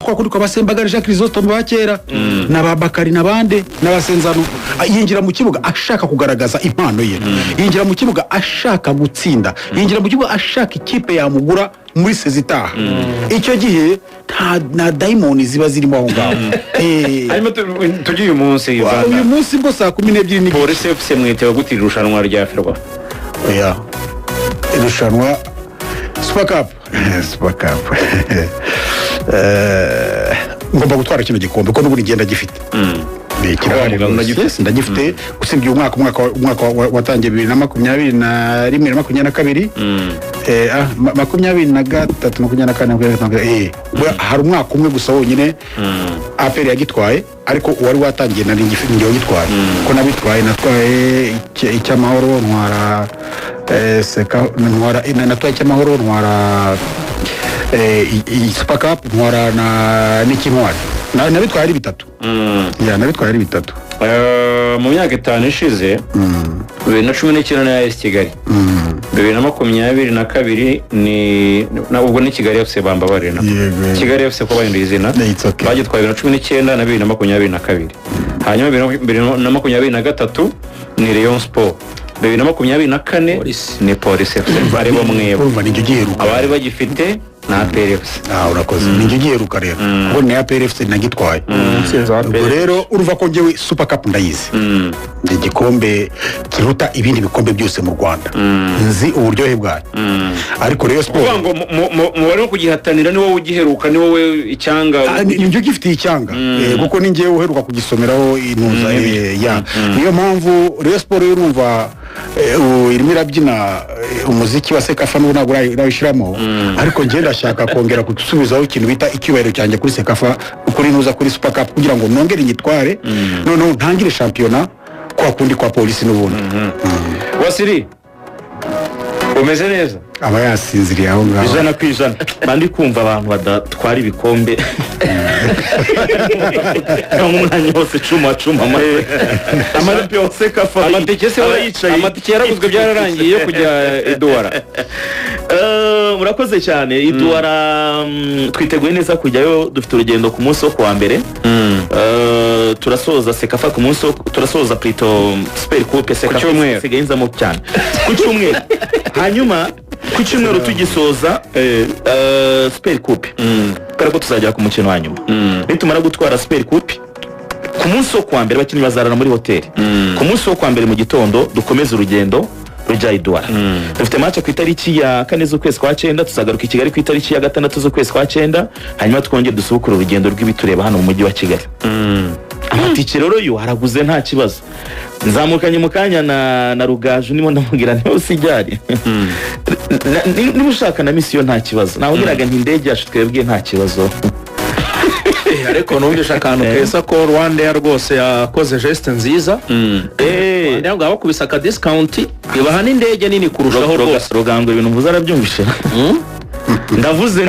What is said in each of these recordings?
kwa kuri kwa Basembagara Jacques Chrysostome bakera n'ababakari nabande n'abasenzano yinjira mu kibuga ashaka kugaragaza impano ye yinjira mu kibuga ashaka gutsinda yinjira mu kibuga ashaka ikipe yamugura muri sezitaha icyo gihe na diamond ziba zirimo aho ngaho harimo tugiye uyu munsi bwo saa 12 ni Police FC mwitewe gutira irushanwa rya Ferwa oya irushanwa Super Cup ngomba gutwara kino gikombe ko n'uburi ngenda gifite ndagifite usibye umwaka watangiye 2021 na 2022 hari umwaka umwe gusa wonyine APR yagitwaye ariko wari watangiye na ngiye gitwaye ko nabitwaye natwaye icyamahoro ntwara natwaye icyamahoro ntwara Super Cup ntwara na n'ikintwari nabitwaye ari bitatu nabitwaye ari bitatu mu myaka 5 ishize 2019 na AS Kigali 2022 ni ubwo ni Kigali FC bambabarena Kigali FC ko bahinduye izina bagitwaye 2019 na 2022 hanyuma 2023 ni Rayon Sport 2024 ni Police FC bari bo mwebo abari bagifite na PRFC urakoze ninjye giheruka rero ngo ni PRFC nagitwaye rero uruva ko ngewe Super Cup ndayizi ndi gikombe kiruta ibindi bikombe byose mu Rwanda nzi uburyohe bwayo ariko rero sport ngo mu bari kugihatanira ni wowe ugiheruka ni wowe icyanga ninjye gifitiye icyanga kuko ni ngewe uheruka kugisomeraho intuza niyo mpamvu rero sport urumva irimo irabyina umuziki wa Sekafa n'ubu ntabwo urabishiramo ariko ngiye ndashaka kongera gusubizaho ikintu bita icyubahiro cyanjye kuri Sekafa kuri nuza kuri Super Cup kugira ngo nongere inyitware none ntangire championnat kwa kundi kwa Police n'ubundi Wasiri umeze neza aba yasinziriye aho ngaho ijana kwijana bandi kumva abantu badatwara ibikombe umunanya wose cuma amatike yose Kafa amatike yaraguzwe byararangiye yo kujya Edouard murakoze cyane Edouard twiteguye neza kujyayo dufite urugendo ku munsi wo kuwa mbere turasoza Sekafa ku munsi turasoza Prito Super Coupe Sekafa sigenzamo cyane ku cyumweru hanyuma ku cyumweru tugisoza Super Coupe ko tuzajya ku mukino wa nyuma nitumara gutwara Super Coupe ku munsi wo kuwa mbere bakinyi bazarana muri hoteli ku munsi wo kuwa mbere mu gitondo dukomeza urugendo rujya Edouard dufite match ku itariki ya 4 z'ukwezi kwa 9 tuzagaruka i Kigali ku itariki ya 6 z'ukwezi kwa 9 hanyuma twongeye dusubukura urugendo rw'ibitureba hano mu mujyi wa Kigali amatike rero yo haraguze nta kibazo nzamukanye mu kanya na Rugaju nimo ndamubwira nti usijyari niba ushaka na misiyo nta kibazo nabwiraga nti indege yacu twebwe nta kibazo ariko numvisha akantu kesa ko Rwanda rwose yakoze geste nziza ntabwo bakubisa ka discount ibaha n'indege nini kurushaho rwose Rugango ibintu mvuze arabyumvishe ndavuze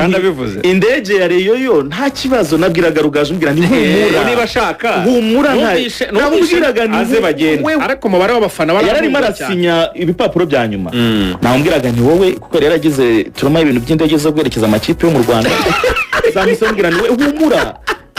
indege ya Reyo nta kibazo nabwiraga Rugaju mbwira nti humura niba shaka humura nabwiraga nti aze bagenda ariko mubare w'abafana yarari marasinya ibipapuro bya nyuma nambwiraga nti wowe kuko yaragize turama ibintu by'indege zo gwerekeza amakipe yo mu Rwanda zamusambwira nti humura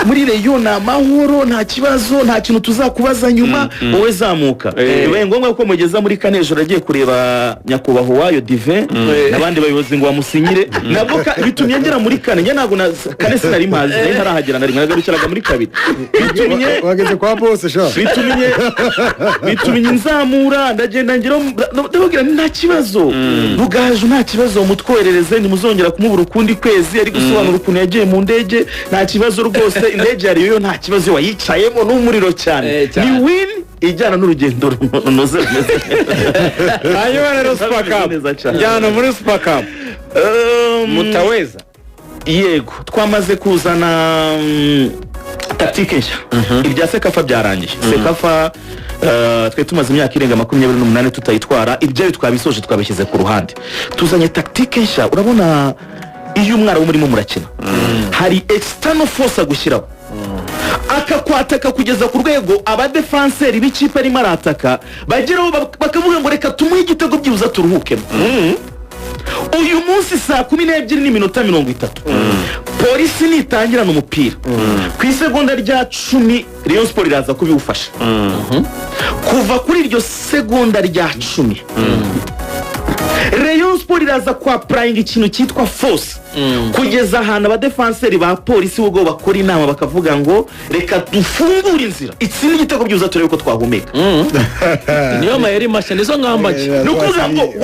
muri Reyo na mahoro nta kibazo nta kintu tuzakubaza nyuma wowe zamuka bibaye ngombwa ko mugeza muri Kanejoro agiye kureba nyakubahwa wayo Divin nabandi bayobozi ngo bamusinyire nabwo bitumye ngera muri Kane njye ntabwo Kane sinari mazi ntarahagera nari nagarukiraga muri kabiri bitumye wageze kwa boss sha bitumye nzamura ndagenda ngiro ndabwira nta kibazo Rugaju nta kibazo mutwoherereze nimuzongera kumubura ukundi kwezi ari gusobanura ukuntu yagiye mu ndege nta kibazo rwose indege yariyo nta kibazo wayicayemo n'umuriro cyane ni win ijyana n'urugendo runoze hanyuma rero Super Cup njyana muri Super Cup mutaweza yego twamaze kuzana tactique nshya ibya Sekafa byarangiye Sekafa twe tumaze imyaka irenga 28 tutayitwara ibyo twabisoje twabishyize ku ruhande tuzanye tactique nshya urabona iyo umwara wo murimo murakina hari external force gushyiraho akakwataka kugeza ku rwego aba defenseur b'ikipe ari marataka bageraho bakavuga ngo reka tumuhe igitego byibuza turuhukemo uyu munsi saa 12:30 polisi nitangirana umupira ku isegonda rya 10 Rayon Sport iraza kubiwufasha kuva kuri iryo segonda rya 10 Rayon Sport iraza kwa praying ikintu cyitwa force kugeza ahantu abadefanseri ba polisi ubwo bakora inama bakavuga ngo reka dufungure inzira iki ni igitego byuza turebe ko twahumeka niyo mayeri mashya nizo ngambaje nukuvuga ngo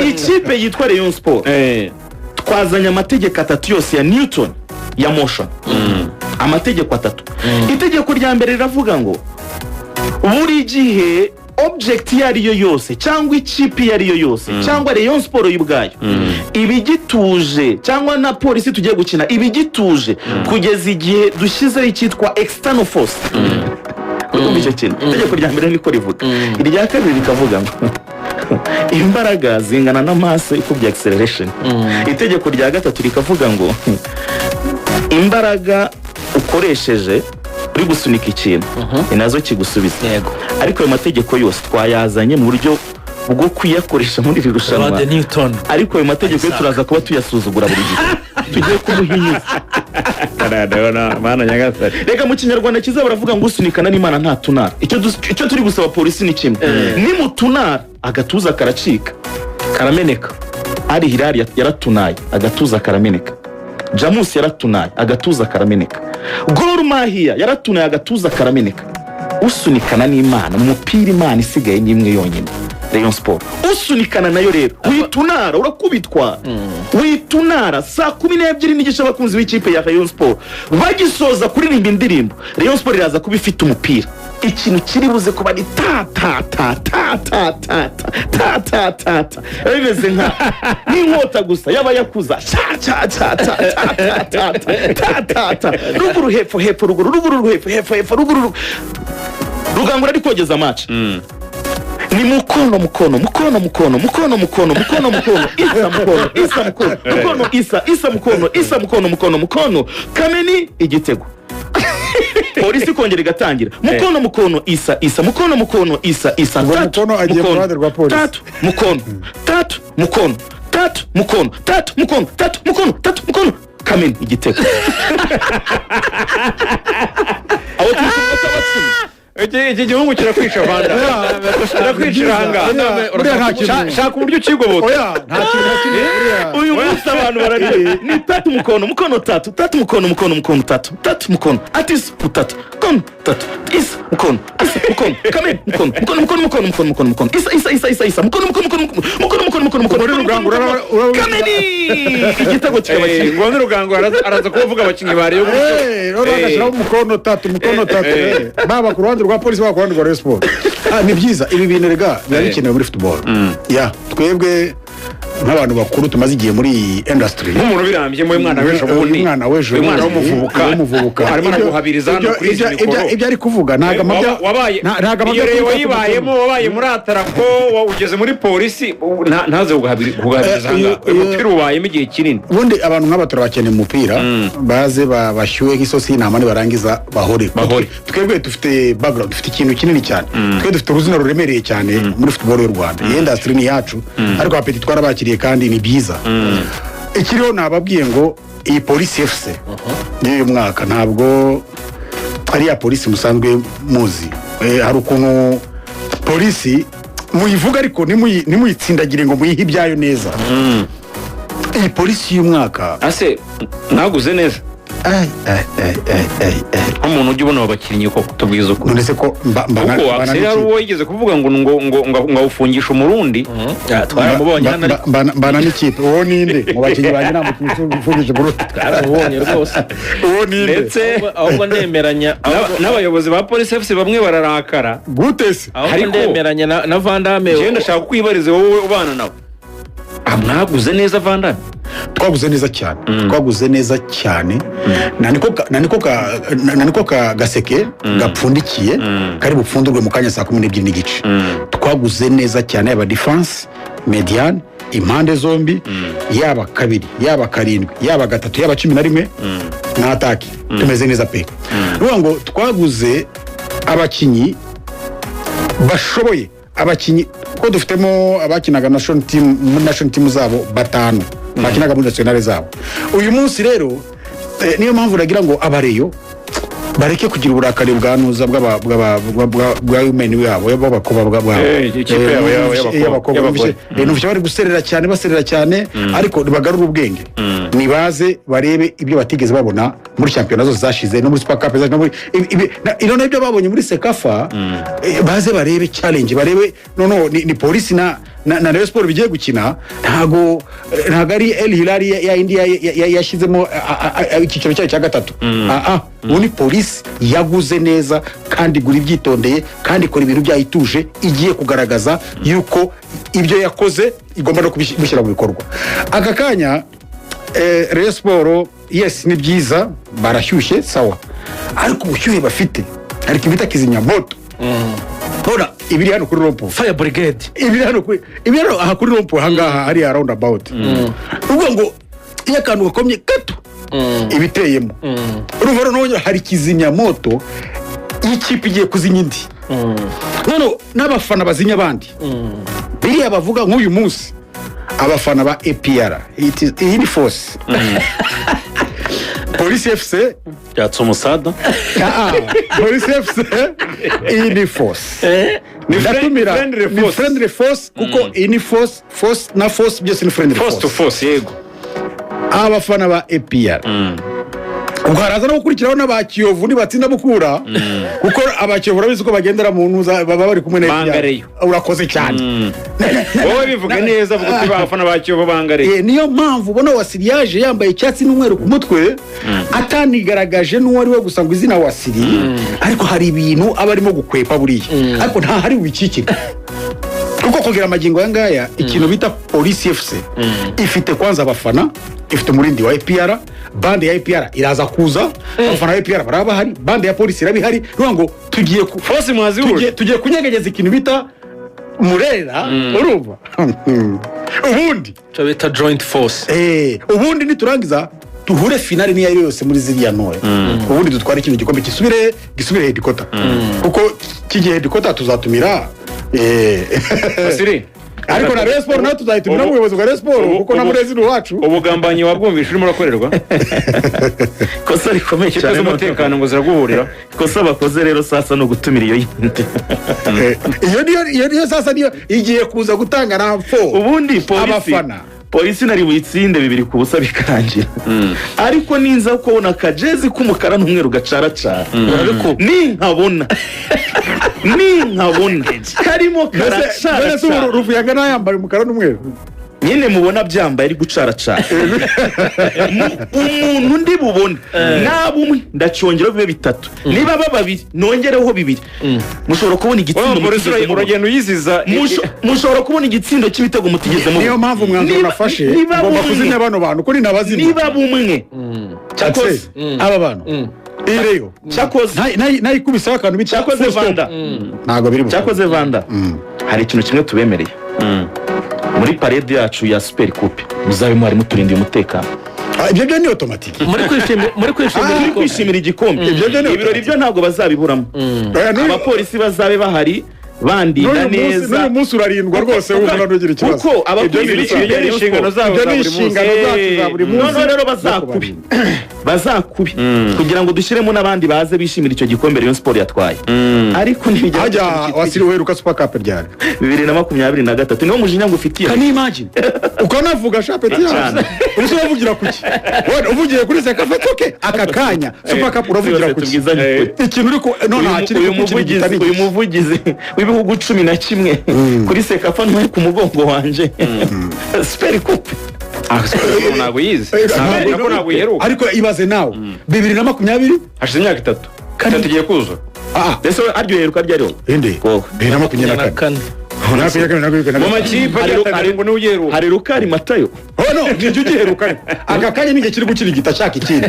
ikipe yitwa Rayon Sport twazanye amategeko 3 yose ya Newton ya motion amategeko 3 itegeko rya mbere riravuga ngo buri gihe object yariyo yose cyangwa ikipe yariyo yose cyangwa Rayon Sport y'ubwayo ibigituje cyangwa na polisi tugiye gukina ibigituje kugeza igihe dushizeho icyitwa external force uko icyo kintu itegeko rya mbere niko rivuga irya kabiri rikavuga ngo imbaraga zingana n'amaso ikubye acceleration itegeko rya gatatu rikavuga ngo imbaraga ukoresheje uri gusunika ikintu inazo kigusubiza ariko ayo mategeko yose twayazanye mu buryo bwo kuyakoresha muri irushanwa ariko ayo mategeko yo turaza kuba tuyasuzugura buri gihe tugiye kumuhinyuza mana nyagasari reka mu kinyarwanda kiza baravuga ngo usunikana n'Imana nta tunara icyo turi gusaba polisi ni kimwe ni mu tunara agatuza karacika karameneka ari Hilal yaratunaye agatuza karameneka Jamus yaratunaye agatuza karameneka Gor Mahia yaratunaye agatuza karameneka usunikana n'Imana mu mupira Imana isigaye n'imwe yonyine Rayon Sport usunikana nayo rero witunara urakubitwa witunara saa 12:30 abakunzi b'ikipe ya Rayon Sport bagisoza kuririmba indirimbo Rayon Sport iraza kuba ifite umupira ikintu kiri buze kuba ni ta ta ta ta ta ta ta ta ta ta bimeze nka n'inkota gusa yaba yakuza cha cha cha cha ta ta ta ta ruguru hepfo hepfo ruguru hepfo hepfo ruguru rugangura ari kogeza match ni mukono isa mukono Kameni igitego polisi kongera igatangira mukono isa mukono isa mukono agiye mu ruhande rwa polisi tatu mukono Kameni igitego aho tuvuga iki gihugu kirakwisha Vanda kirakwicira hanga shaka uburyo ukigoboka oya nta kintu na kimwe uyu munsi abantu bararira ni tatu mukono tatu mukono atis tatu kon tatu is mukono Kameni mukono isa mukono Kameni igitego cy'abakinnyi ngo n'urugango araza kuvuga abakinnyi bari yo agashyiraho mukono tatu baba ku ruhande rwa polisi baba ku ruhande rwa Rayon Sport ni byiza ibi bintu rega biba bikenewe muri football twebwe nk'abantu bakuru tumaze igihe muri industry nk'umuntu birambye mu mwana w'ejo bundi umwana w'umuvubuka arimo araguhabiriza hano kuri izi mikoro ibyo ari kuvuga ntago amabya iyo wabaye muri Atarako ugeze muri polisi ntaze kuguhabiriza hanga umupira ubayemo igihe kinini ubundi abantu nk'abatura bakeneye umupira baze bashyuhe nk'isosi y'intama nibarangiza bahore twebwe dufite background dufite ikintu kinini cyane twe dufite uruzina ruremereye cyane muri football y'u Rwanda iyi industry ni yacu ariko apeti twarabakiriye kandi ni byiza ikiriho nababwiye ngo iyi polisi FC y'uyu mwaka ntabwo ari ya polisi musanzwe muzi hari ukuntu polisi muyivuga ariko nimuyitsindagire ngo muyihe ibyayo neza iyi polisi y'uyu mwaka ase naguze neza umuntu ujya ubona abakinnyi ko tubwiza uko none se ko kuko Axel hari uwo yigeze kuvuga ngo awufungisha umurundi twaramubonye hano mbana n'ikipe uwo ninde mu bakinnyi banjye nta mukinnyi ufungije umurundi twaramubonye rwose uwo ninde ndetse ahubwo ndemeranya n'abayobozi ba polisi FC bamwe bararakara gute se ahubwo ndemeranya na Vandame je ndashaka kwibariza wowe ubana nawe mwaguze neza Vandame twaguze neza cyane naniko gaseke gapfundikiye kari bupfundurwe mu kanya saa 12:30 twaguze neza cyane yaba defense mediane impande zombi yaba kabiri yaba karindwi yaba gatatu yaba 11 na ataki tumeze neza pe rubango twaguze abakinyi bashoboye abakinyi kuko dufitemo abakinaga national team zabo batanu bakinaga muri nationale zabo. Uyu munsi rero niyo mpamvu ragira ngo abareyo bareke kugira uburakari bwanuza bwa women yabo y'abakobwa bwabo ikipe y'abakobwa n'ufite bari guserera cyane ariko bagarura ubwenge nibaze barebe ibyo batigeze babona muri championnat zose zashize no muri Super Cup no muri ino ibyo babonye muri Sekafa baze barebe challenge barebe ni polisi na Rayon Sport bigiye gukina ntago ari El Hilal ya India yashizemo ikiciro cya gatatu ni polisi yaguze neza kandi guri byitondeye kandi ikora ibintu byayituje igiye kugaragaza yuko ibyo yakoze igomba no kubishyira mu bikorwa. Aka kanya Rayon Sport yes ni byiza barashyushye sawa ariko ubushyuhe bafite ariko ibita kizimyamoto Hora ibiri hano kuri rompo fire brigade ibiri hano aha kuri rompo hangaha ari around about ubwo ngo iyo akantu gakomye gato ibiteyemo urumva none hari kizimyamoto y'ikipe igiye kuzinya indi none n'abafana bazinya abandi biriya bavuga nk'uyu munsi abafana ba APR iyi force Police FC yatsa umusada Police FC iyi force ni friendly force kuko ini force na force byose ni friendly force to force yego abafana ba APR ubwo haraza no gukurikiraho n'abakiyovu nibatsinda mukura kuko abakiyovu rabizi ko bagendera mu ntuza baba bari kumwe n'Bangareyo urakoze cyane wowe bivuga neza vuga uti bafana bakiyovu Bangareyo niyo mpamvu ubona Wasiri yaje yambaye icyatsi n'umweru ku mutwe atanigaragaje n'uwari we gusa ngo izina Wasiri ariko hari ibintu aba arimo gukwepa buriya ariko nta hari wikikira kuko kugira amagingo yangaya ikintu bita Police FC ifite kwanza abafana ifite umurindi wa APR bande ya APR iraza kuza abafana ba APR baraba hari bande ya polisi irabihari ngo tugiye force muhazi tugiye kunyegageza ikintu bita murera urumva ubundi cyo bita joint force ubundi niturangiza tuhure finale niyo yose muri ziriya ntoya ubundi dutwara ikintu gikombe gisubire headquarter kuko kigiye headquarter tuzatumira Wasiri ariko na Rayon Sport nayo tuzayitumira umuyobozi wa Rayon Sport kuko na murezi wacu ubugambanyi wabwumvisha urimo urakorerwa kosa rikomeye cyane umutekano ngo ziraguhurira kosa bakoze rero sasa no gutumira iyo yindi iyo sasa niyo igiye kuza gutanga ramfo ubundi polisi nari buyitsinde 2-0 bikarangira ariko ninza kubona akajezi k'umukara n'umweru gacaracara ariko ninkabona karimo karacara ruvuyaga nayambaye umukara n'umweru nyine mubona byambaye ari gucaracara umuntu ndi bubone nabumwe ndacyongeraho bibe 3 niba babiri nongereho 2 mushobora kubona igitsindo uragenda uyiziza mushobora kubona igitsindo cy'ibitego mutigeze mu niyo mpamvu mwanzuro nafashe ngomba kuzimya bano bantu kuri nabazimya niba bumwe cyakoze aba bantu ireyo cyakoze nayikubisa akantu bita cyakoze Vanda ntago biri cyakoze Vanda hari ikintu kimwe tubemereye muri parade yacu ya Super Coupe muzabe mwari muturindiye umutekano ibyo ni automatique muri kwishimira igikombe ibirori byo ntabwo bazabiburamo abapolisi bazabe bahari bandinda neza n'uyu munsi urarindwa rwose wumva nugira ikibazo kuko abapolisi ibyo inshingano zabo za buri munsi none rero bazakubi kugira ngo dushyiremo n'abandi baze bishimira icyo gikombe Rayon Sport yatwaye ariko ntibijya hajya Wasiri weruka Super Cup ryari 2023 niho mujinya ngo ufitiye can imagine ukanavuga shapeti yawe uzi uvugira kuki wone uvugiye kuri Sekafa toke aka kanya Super Cup uravugira kuki ikintu uriko none hakiri uyu muvugizi w'ibihugu 11 kuri Sekafa ntwe ku mugongo wanje Super Coupe ntabwo yize ntabwo yeruka ariko ibaze nawe 2020 hashize imyaka 3 tugiye kuza ese aryo yeruka ryari ho inde 2024 mu makipe ngo ni uyeruka hari Rukari Matayo no nijye ugiheruka aka kanya nige kiri gukirigita cyaka ikindi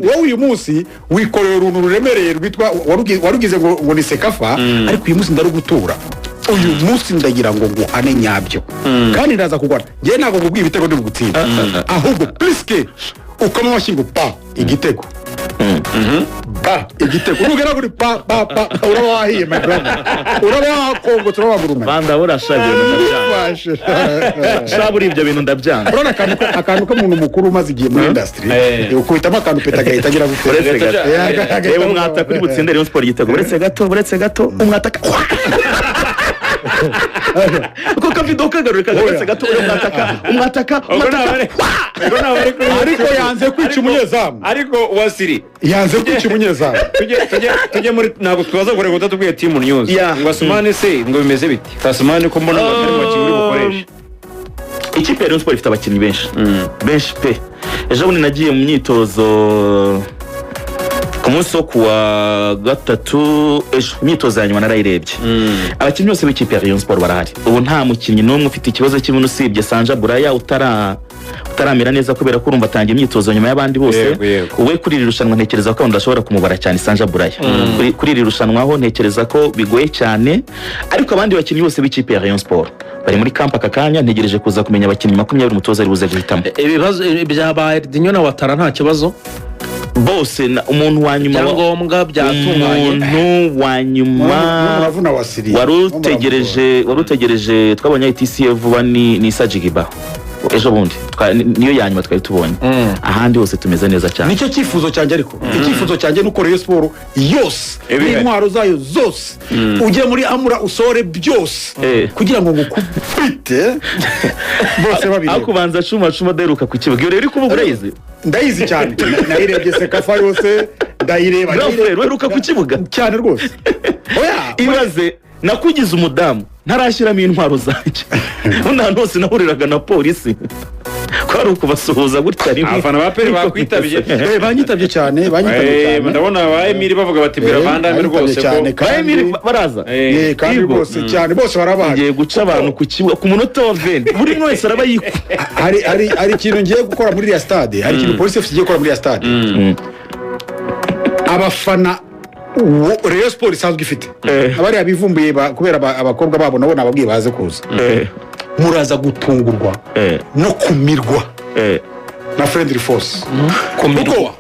wowe uyu munsi wikorera uruntu ruremereye rwitwa warugize ngo ni Sekafa ariko uyu munsi ndarugutura uyu munsi ndagira ngo nguhane nyabyo kandi ndaza kugwana ngiye ntabwo ngubwiye ibitego ndi gutsinda ahubwo pliske ukoma washingo pa igitego igitego nugera kuri pa uraba wahiye my brother uraba wakongotse uraba buruma banda burashabye shaburi ibyo bintu ndabyanga urana akantu ko umuntu mukuru umaze igihe muri industry ukubitamo akantu peta gahita agira gute yewe umwata kuri butsinde Rayon Sport igitego buretse gato umwataka uko kavido kagarurika buretse gato umwataka ariko yanze kwica umunyezamu ariko Wasiri yanze kwica umunyezamu tujye muri ntabwo twaza kureka utatubwiye team news ngo Asumani se ngo bimeze biti Asumani ko mbona batari mu kintu uri bukoresha ikipe ya Rayon Sport ifite abakinnyi benshi pe ejo bundi nagiye mu myitozo ku munsi wo kuwa gatatu ejo imyitozo ya nyuma narayirebye abakinnyi bose b'ikipe ya Rayon Sport barahari ubu nta mukinnyi n'umwe ufite ikibazo kimwe usibye Sanja Buraya utaramera neza kubera ko urumva atangiye imyitozo nyuma y'abandi bose uwe kuri iri rushanwa ntekereza ko ndashobora kumubara cyane Sanja Buraya kuri iri rushanwa ho ntekereza ko bigoye cyane ariko abandi bakinnyi bose b'ikipe ya Rayon Sport bari muri kamp akakanya ntegereje kuza kumenya abakinnyi 20 umutoza ari buze guhitamo ibibazo byabaye Dinyo na Watara nta kibazo bose umuntu wa nyuma byangombwa byatunganye umuntu wa nyuma warutegereje twabonye ITCF vuba ni Sajigiba ejo bundi niyo ya nyuma twari tubonye ahandi hose tumeze neza cyane nicyo cyifuzo cyanjye ariko icyifuzo cyanjye nuko Rayon Sport yose n'intwaro zayo zose ujye muri Amura usore byose kugira ngo ngukubite bose babiri akubanza cuma deruka ku kibuga rero kuvuga urayizi ndayizi cyane nayirebye sekafa yose ndayireba weruka ku kibuga cyane rwose oya ibaze nakugize umudamu ntarashyiramo intwaro zanjye undi hose nahuriraga na polisi ko ari ukubasuhuza gutya rimwe abafana ba peri bakwitabye banyitabye cyane ndabona ba Emiri bavuga bati bira bandame rwose ko ba Emiri baraza kandi rwose cyane bose barabaye ngiye guca abantu ku kibuga ku munota wa 20 buri wese araba yiku hari ikintu ngiye gukora muri ya stade hari ikintu polisi igiye gukora muri ya stade abafana Rayon Sport isanzwe ifite abari abivumbuye kubera abakobwa babo nabo nababwiye baze kuza muraza gutungurwa no kumirwa na friendly force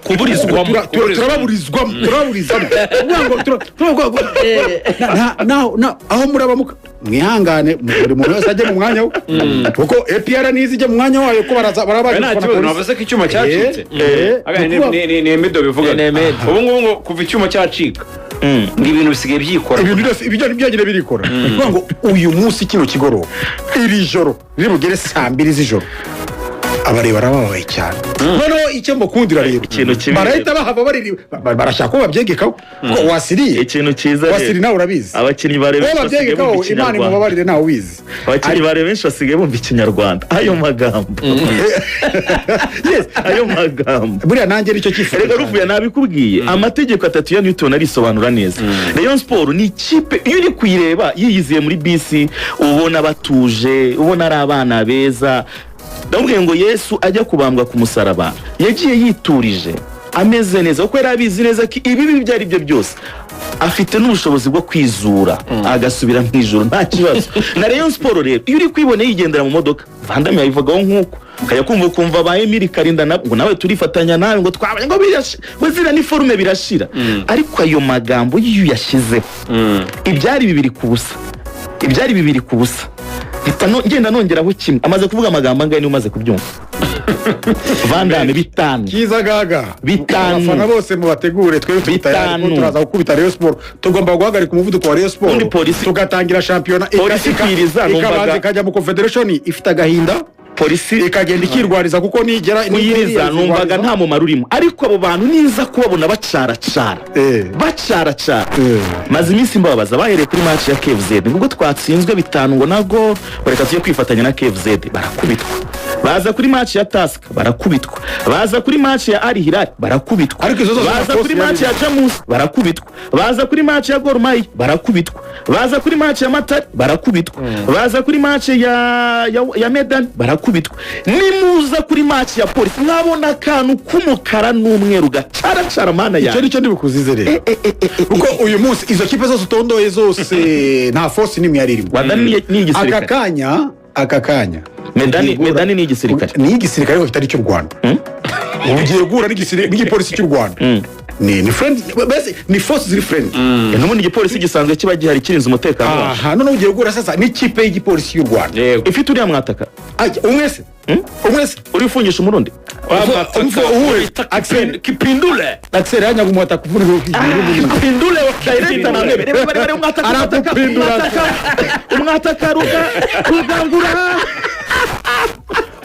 kuburizwamo turababurizwamo aho muraba mwihangane buri muntu wese ajye mu mwanya we kuko APR nizi ijye mu mwanya wayo ko barabaje nta kibazo navuze ko icyuma cyacitse ni Emedo bivuga ubu ngubu ngo kuva icyuma cyacika ngo ibintu bisigaye byikora ibintu byagire birikora kuvuga ngo uyu munsi kino kigoroba iri joro riri bugere 2:00 z'ijoro abareba barababaye cyane noneho icyo mbakundira rero barahita bahava barashaka ko babyegekaho ko wasiriye ikintu cyiza wasiri nawe urabizi abakinnyi barebe babyegekaho Imana imubabarire nawe ubizi abakinnyi barebe benshi basigaye bumva ikinyarwanda ayo magambo yes ayo magambo buriya nanjye nicyo cyifuzo rega ruvuye nabikubwiye amategeko 3 ya Newton arisobanura neza Rayon Sport ni ikipe iyo uri kuyireba yiyiziye muri BC ubona batuje ubona ari abana beza ndabwiye ngo Yesu ajya kubambwa ku musaraba yagiye yiturije ameze neza kuko yarabizi neza ko ibi byari byo byose afite n'ubushobozi bwo kwizura agasubira mu ijuru nta kibazo na Rayon Sport rero iyo uri kwibone yigendera mu modoka Vandame yabivugaho nkuko kaya kumva ba Emiri Karinda ngo nawe turifatanya nawe ngo twabanye ngo bizira ni forume birashira ariko ayo magambo yiyu yashyizeho ibyari bibiri ku busa ngenda nongeraho kimwe amaze kuvuga amagambo angahe ni umaze kubyumva Vandame 5 kiza gaga 5 abafana bose mu bategure twe tutayari turaza gukubita Rayon Sport tugomba guhagarika umuvuduko wa Rayon Sport tugatangira championnat ikabanza kajya mu Confederation ifite agahinda polisi ikagenda ikirwariza kuko nigera kuyiriza numvaga nta mumaro urimo ariko abo bantu niza kubabona bacara maze iminsi mbabaza bahereye kuri match ya KFZ nubwo twatsinzwe 5 ngo nago bareka tujye kwifatanya na KFZ barakubitwa baza kuri match ya Task barakubitwa baza kuri match ya Al Hilal barakubitwa baza kuri match ya Jamus barakubitwa baza kuri match ya Gor Mahia barakubitwa baza kuri match ya Matari barakubitwa baza kuri match ya Medan barakubitwa nimuza kuri match ya Police mwabona akantu k'umukara n'umweru gacara mana ya icyo ndibikuzize rero uko uyu munsi izo kipe zose utondoye zose nta force nimwe yaririmo wadani ni igisirikare akakanya Medani ni igisirikare ariko kitari cy'u Rwanda ugiye gura n'igipolisi cy'u Rwanda ni friend base ni force ziri friend n'ubundi igipolisi gisanzwe kiba gihari kirinze umutekano aha none ugiye gura sasa n'ikipe y'igipolisi y'u Rwanda ifite uriya mwataka umwese uri ufungisha umurundi Axel Kipindule hanya kumwata kuvuna Kipindule director na mbere bari umwataka rugangura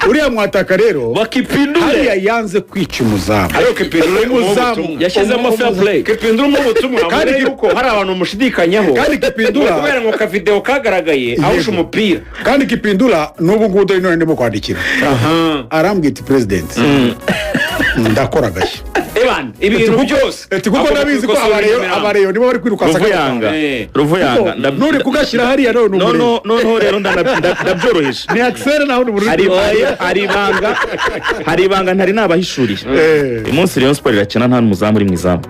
uriya mwataka rero bakipindule hariya yanze kwica umuzamu ariko Kipindule umuzamu yashizemo fair play Kipindule mu butumwa kandi yuko hari abantu mushidikanyaho kandi Kipindula kubera ngo ka video kagaragaye ahusha umupira kandi Kipindula n'ubu ngubu dore none ndimo kwandikira arambwita president ndakora gashya ibintu byose kuko ndabizi ko abareyo nibo bari kwiruka Ruvuyanga nuri kugashyira hariya no rero ndabyoroheje ni Axel naho hari ibanga ntari nabahishuriye umunsi Rayon Sport irakina nta n'umuzamu uri mu izamu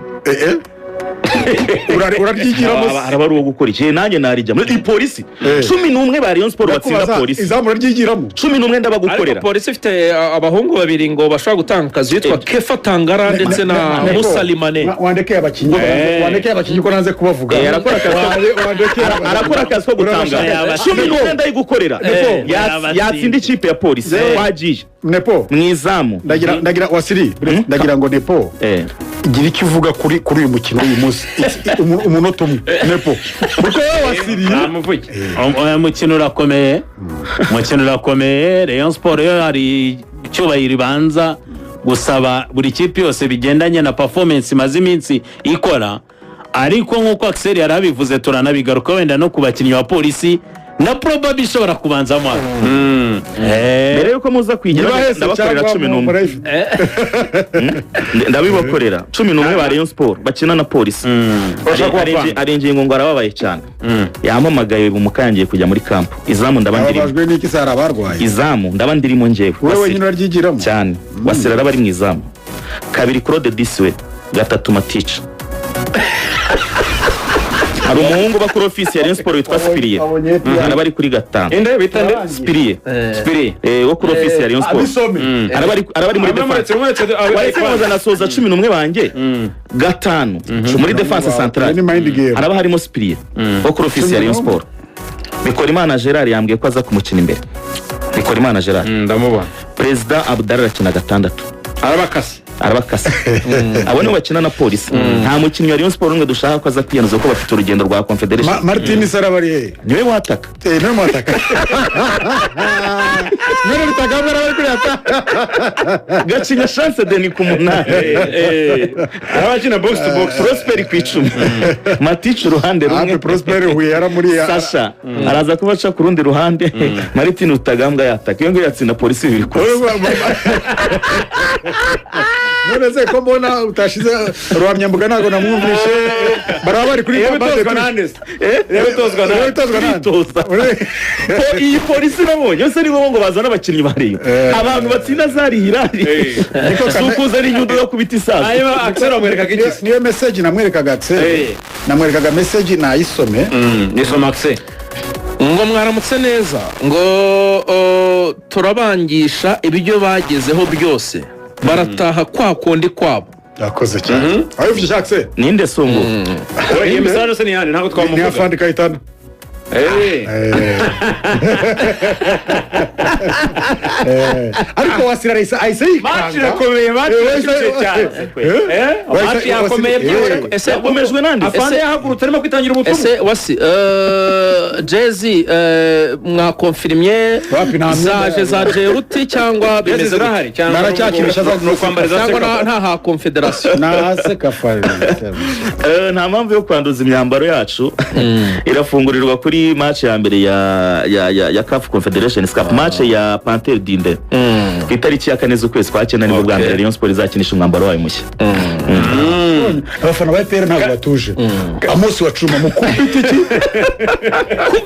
uraryigiramo araba ari uwo gukora iki nanjye narijya muri polisi 11 ba Rayon Sport batsinda polisi izamu uraryigiramo 11 ndabagukorera ariko polisi ifite abahungu babiri ngo bashobora gutanga akazi yitwa Kefa Tangara ndetse na Musa Limane wandekeye abakinyi ko nanze kubavuga arakora akazi ko gutanga 11 ndayigukorera yatsinda ikipe ya polisi wagiye Nepo mwizamu ndagira wasiri ndagira ngo Nepo gira icyo uvuga kuri uyu mukino uyu munsi umunota umwe Nepo kuko wasiri namuvuge umukino urakomeye Rayon Sport yo hari cyubahiro ibanza gusaba buri kipe yose bigendanye na performance maze iminsi ikora ariko nkuko Axel yarabivuze turanabigaruka wenda no kubakinnyi wa polisi na probably ishobora kubanzamo mbere yuko muza kwigira ndabakorera 11 ndabibakorera 11 ba Rayon Sport bakina na polisi ari ingingo ngo arababaye cyane yampamagaye bumukangiye kujya muri camp izamu ndabandirimo abajwe n'iki sara barwaye izamu ndabandirimo njyewe wewe nyine uraryigiramo cyane wasirara bari mu izamu kabiri Claude Diswe gatatu Maticha hari umuhungu bakuru ofisi ya Rayon Sport witwa Spirie arabari kuri gatanu inde bitande Spirie wo kuri ofisi ya Rayon Sport arabari muri defense waretse bazana soza 11 banjye gatanu muri defense centrale araba harimo Spirie wo kuri ofisi ya Rayon Sport Bikorimana Gerard yambwiye ko aza kumukina imbere Bikorimana Gerard ndamubona President Abdallah akina gatandatu arabakase abo ni bakina na polisi nta mukinnyi wa Rayon Sport umwe dushaka ko aza kwiyanuza ko bafite urugendo rwa Confederation Martin Sarabari niwe wataka niwe wataka none rutagamara bari kuri ata gacinya chance de ni kumuna abakina box to box Prosper kwicuma Matichu uruhande rumwe Prosper huye yara muri Sasha araza kubaca ku rundi ruhande Martin Rutagambwa yataka iyo ngo yatsinda polisi bibiri ko none se ko mbona utashize Rwamyambuga nago namwumvishe barabari kuri yebetozwa nande iyi polisi nabonye yose ni ngo bazana abakinnyi bari abantu batsinda zari Hilali sukuza ari nyundo yo kubita isazi ayo Axel amwereka gikisi niyo message namwerekaga Axel namwerekaga message nayisome nisoma Axel ngo mwaramutse neza ngo turabangisha ibyo bagezeho byose barataha kwa kundi kwabo yakoze cyane ayo ufite Axel ninde songo iyi misano se ni hano ntabwo twamuvuga ni afandi Kayitana ariko wasira isa match yakomeye match yakomeye ese yakomejwe nande afande yahagurutse arimo kwitangira ubutumwa ese wasi Jezi mwakonfirmye zaje za Jeruti cyangwa bimeze zirahari cyangwa naracyakibisha no kwambariza cyangwa nta ha confederation na sekafari nta mpamvu yo kwanduza imyambaro yacu irafungurirwa kuri match ya mbere ya CAF Confederation Cup match ya Panthère d'Inde itariki ya 4 z'ukwezi kwa 9 nibwo bwa mbere Rayon Sport izakinisha umwambaro wayo mushya abafana ba PL ntabwo batuje amusi wa cuma mukubita iki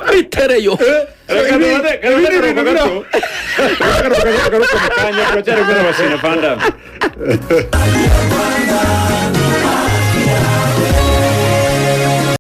kubitereyo kanya